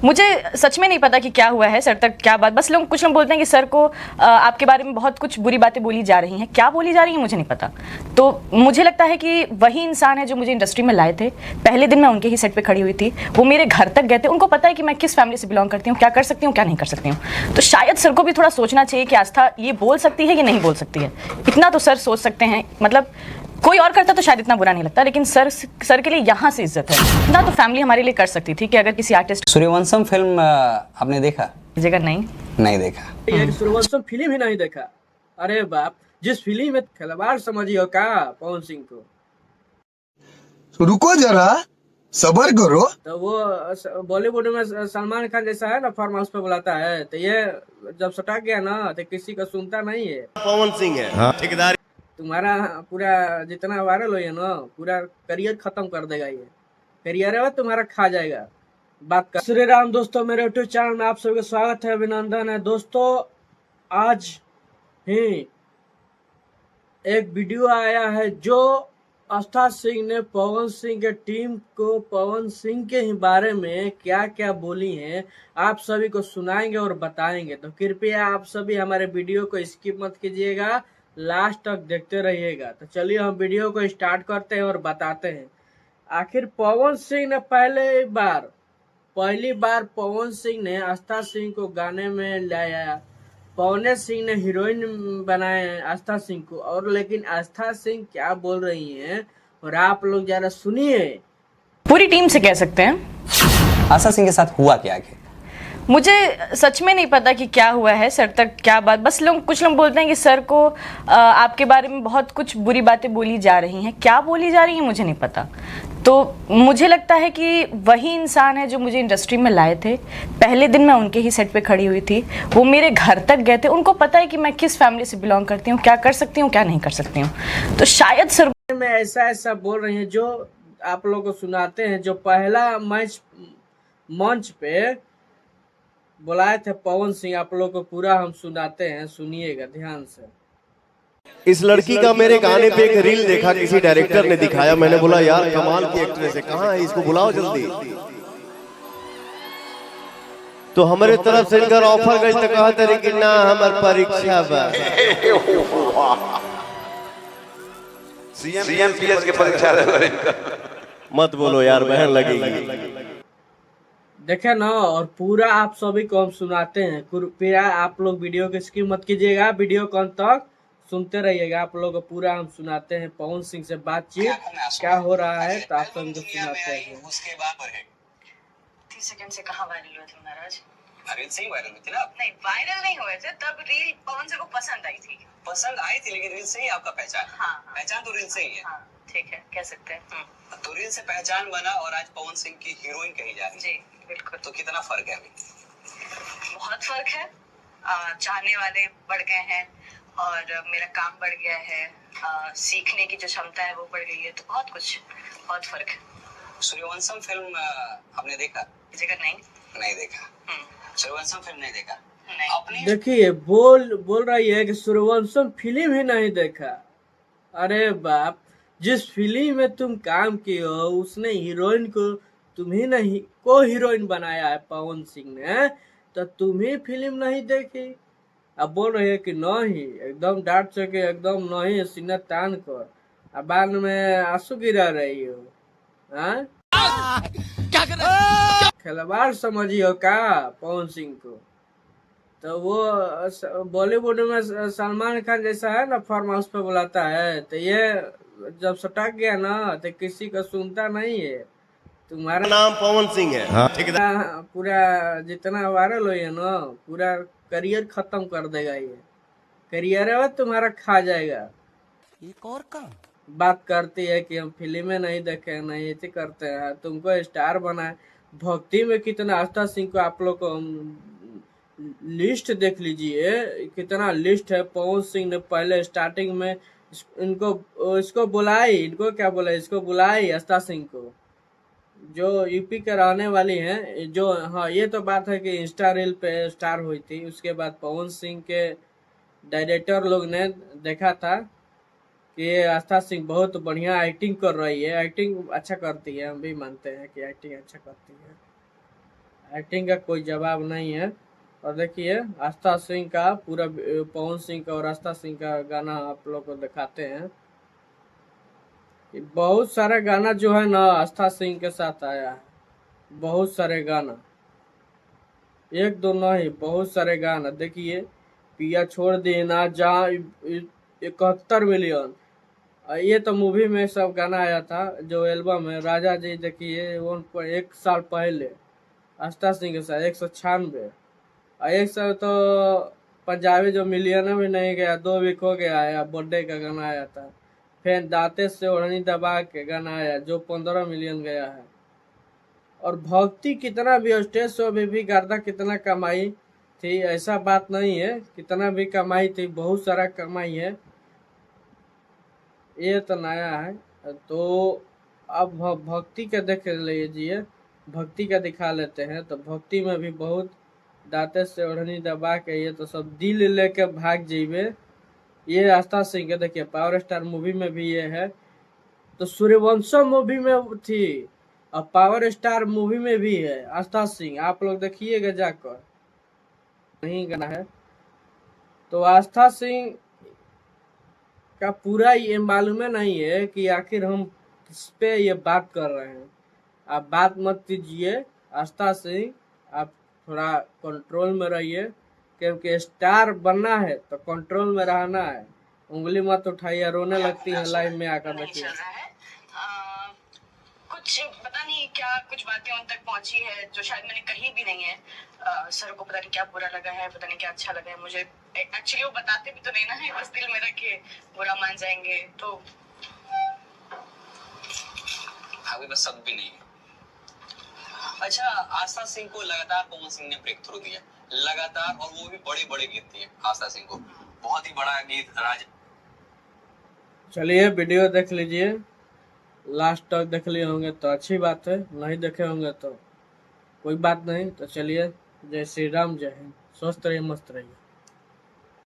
मुझे सच में नहीं पता कि क्या हुआ है, सर तक क्या बात, बस कुछ लोग बोलते हैं कि सर को आपके बारे में बहुत कुछ बुरी बातें बोली जा रही हैं। क्या बोली जा रही हैं मुझे नहीं पता। तो मुझे लगता है कि वही इंसान है जो मुझे इंडस्ट्री में लाए थे। पहले दिन मैं उनके ही सेट पे खड़ी हुई थी, वो मेरे घर तक गए थे। उनको पता है कि मैं किस फैमिली से बिलोंग करती हूँ, क्या कर सकती हूँ क्या नहीं कर सकती हूँ। तो शायद सर को भी थोड़ा सोचना चाहिए कि आस्था ये बोल सकती है कि नहीं बोल सकती है। इतना तो सर सोच सकते हैं। मतलब कोई और करता तो शायद इतना बुरा नहीं लगता, लेकिन सर के लिए यहाँ से इज्जत है। इतना तो फैमिली हमारे लिए कर सकती थी कि अगर किसी आर्टिस्ट। सूर्यवंशम फिल्म आपने देखा? जगह नहीं देखा। ये सूर्यवंशम फिल्म ही नहीं देखा। अरे बाप, जिस फिल्म में खिलवाड़ समझियो का पवन सिंह को। रुको जरा, सबर करो। तो वो बॉलीवुड में सलमान खान जैसा है ना, फार्म हाउस पे बुलाता है, तो ये जब सटक गया ना तो किसी का सुनता नहीं है। पवन सिंह है ठेकेदार। तुम्हारा पूरा जितना वायरल हो ना, पूरा करियर खत्म कर देगा। ये करियर है तुम्हारा खा जाएगा। बात कर श्री राम। दोस्तों, मेरे यूट्यूब चैनल में आप सभी का स्वागत है, अभिनंदन है। दोस्तों, आज ही एक वीडियो आया है जो आस्था सिंह ने पवन सिंह के टीम को पवन सिंह के ही बारे में क्या क्या बोली हैं, आप सभी को सुनाएंगे और बताएंगे। तो कृपया आप सभी हमारे वीडियो को स्किप मत कीजिएगा, लास्ट तक देखते रहिएगा। तो चलिए हम वीडियो को स्टार्ट करते हैं और बताते हैं आखिर पवन सिंह ने पहली बार पवन सिंह ने आस्था सिंह को गाने में लाया। पवन सिंह ने हीरोइन बनाया आस्था सिंह को, और लेकिन आस्था सिंह क्या बोल रही हैं और आप लोग जरा सुनिए। पूरी टीम से कह सकते हैं। आस्था सिंह के साथ हुआ क्या आखिर? मुझे सच में नहीं पता कि क्या हुआ है, सर तक क्या बात, बस कुछ लोग बोलते हैं कि सर को आपके बारे में बहुत कुछ बुरी बातें बोली जा रही हैं। क्या बोली जा रही हैं मुझे नहीं पता। तो मुझे लगता है कि वही इंसान है जो मुझे इंडस्ट्री में लाए थे। पहले दिन मैं उनके ही सेट पे खड़ी हुई थी, वो मेरे घर तक गए थे। उनको पता है कि मैं किस फैमिली से बिलोंग करती हूँ, क्या कर सकती हूँ क्या नहीं कर सकती हूँ। तो शायद सर में ऐसा बोल रही हैं जो आप लोगों को सुनाते हैं। जो पहला मंच पे बुलाए थे पवन सिंह, आप लोग को पूरा हम सुनाते हैं, सुनिएगा ध्यान से। इस लड़की का मेरे गाने पे एक रील देखा, किसी डायरेक्टर ने दिखाया। मैंने बोला यार कमाल की एक्ट्रेस है, कहाँ है, इसको बुलाओ जल्दी। तो हमारे तरफ से इनका ऑफर गई तो कहा था कि ना हमार परीक्षा बा। सीएम पीएस के परीक्षा मत बोलो यार, बहन लगेगी। देखे ना, और पूरा आप सभी को हम सुनाते हैं। कृपया आप लोग वीडियो को स्किप मत कीजिएगा, वीडियो को अंत तक सुनते रहिएगा। आप लोग को पूरा हम सुनाते हैं पवन सिंह से बातचीत क्या हो रहा है, तो आप सभी को सुनाते हैं। उसके बाद 30 सेकंड से कहाँ वायरल हुए थे महाराज? रील से ही वायरल हुई थी ना? नहीं, वायरल नहीं हुए थे तब। रील पवन सिंह को पसंद आई थी, लेकिन रील से ही आपका पहचान। हाँ, पहचान तो रील से ही है। हाँ, ठीक है, कह सकते हैं। तो रील से पहचान बना और आज पवन सिंह की हीरोइन कही जा रही है। जी बिल्कुल। तो कितना फर्क है अभी? बहुत फर्क है। चाहने वाले बढ़ गए हैं और मेरा काम बढ़ गया है, सीखने की जो क्षमता है वो बढ़ गई है। तो बहुत फर्क है। सूर्यवंशम फिल्म आपने देखा? जगह नहीं देखा। सूर्यवंशम फिल्म नहीं देखा? नहीं। देखिए, बोल रही है कि सूर्यवंशम फिल्म ही नहीं देखा। अरे बाप, जिस फिल्म में तुम काम किए हो उसने हीरोइन को तुम्ही नहीं को हीरोइन बनाया है पवन सिंह ने, तो तुम्ही फिल्म नहीं देखी। अब बोल रही है कि नहीं, एकदम डांट सके, एकदम नहीं, सीना तान कर। अब बाद में आंसू गिरा रही हो। क्या कर रहे हो? खिलवाड़ समझियो का पवन सिंह को। तो वो बॉलीवुड में सलमान खान जैसा है ना, फार्म हाउस पे बुलाता है, तो ये जब सटक गया ना तो किसी का सुनता नहीं है। तुम्हारा नाम पवन सिंह है ठेकेदार। पूरा जितना वायरल हो ना, पूरा करियर खत्म कर देगा। ये करियर है तुम्हारा खा जाएगा। एक और काम बात करती है कि हम फिल्में नहीं देखे, नहीं ऐसे करते हैं, तुमको स्टार बनाए। भक्ति में कितना आस्था सिंह को आप लोग को लिस्ट देख लीजिए, कितना लिस्ट है। पवन सिंह ने पहले स्टार्टिंग में इसको बुलाई आस्था सिंह को, जो यूपी के रहने वाली हैं। जो हाँ, ये तो बात है कि इंस्टा रील पे स्टार हुई थी। उसके बाद पवन सिंह के डायरेक्टर लोग ने देखा था कि आस्था सिंह बहुत बढ़िया एक्टिंग कर रही है, एक्टिंग अच्छा करती है, हम भी मानते हैं कि एक्टिंग अच्छा करती है। एक्टिंग का कोई जवाब नहीं है। और देखिए आस्था सिंह का पूरा पवन सिंह का और आस्था सिंह का गाना आप लोग को दिखाते हैं। बहुत सारा गाना जो है ना आस्था सिंह के साथ आया है, बहुत सारे गाना, एक दो नहीं बहुत सारे गाना। देखिए पिया छोड़ देना, जहाँ 71 मिलियन, ये तो मूवी में सब गाना आया था। जो एल्बम है राजा जी, देखिए वो 1 साल पहले आस्था सिंह के साथ 196, और एक साल तो पंजाबी जो मिलियन में नहीं गया, 2 वीक हो गया आया, बर्थडे का गाना आया था। फिर दांते से ओढ़नी दबा के गाना आया जो 15 मिलियन गया है। और भक्ति कितना भी स्टेज शो में भी गर्दा कितना कमाई थी, ऐसा बात नहीं है, कितना भी कमाई थी, बहुत सारा कमाई है। ये तो नया है। तो अब भक्ति का देख लीजिए, भक्ति का दिखा लेते हैं। तो भक्ति में भी बहुत दांते से ओढ़नी दबा के, ये तो सब दिल लेके भाग जीवे, ये आस्था सिंह के। देखिए पावर स्टार मूवी में भी ये है, तो सूर्यवंशम मूवी में थी, और पावर स्टार मूवी में भी है आस्था सिंह, आप लोग देखिएगा जाकर, नहीं गाना है। तो आस्था सिंह का पूरा ये मालूम नहीं है कि आखिर हम किस पे ये बात कर रहे हैं। आप बात मत कीजिए आस्था सिंह, आप थोड़ा कंट्रोल में रहिए, क्योंकि स्टार बनना है तो कंट्रोल में रहना है। उंगली मत उठाइए, रोने लगती है लाइव में आकर। देखिए कुछ पता नहीं क्या कुछ बातें उन तक पहुंची है जो शायद मैंने कही भी नहीं है। सर को पता नहीं क्या बुरा लगा है, पता नहीं क्या अच्छा लगा है। मुझे एक्चुअली वो बताते भी तो नहीं ना है, बस दिल में रखे बुरा मान जाएंगे तो अभी बस सब भी नहीं। अच्छा, आस्था सिंह को लगातार पवन सिंह ने ब्रेक थ्रू दिया, लगातार, और वो भी बड़े बड़े गीत दिए आस्था सिंह को। बहुत ही बड़ा गीत राज। चलिए वीडियो देख लीजिए, लास्ट तक देख लिए होंगे तो अच्छी बात है, नहीं देखे होंगे तो कोई बात नहीं। तो चलिए, जय श्री राम, जय हिंद, स्वस्थ रहिए, मस्त रहिए।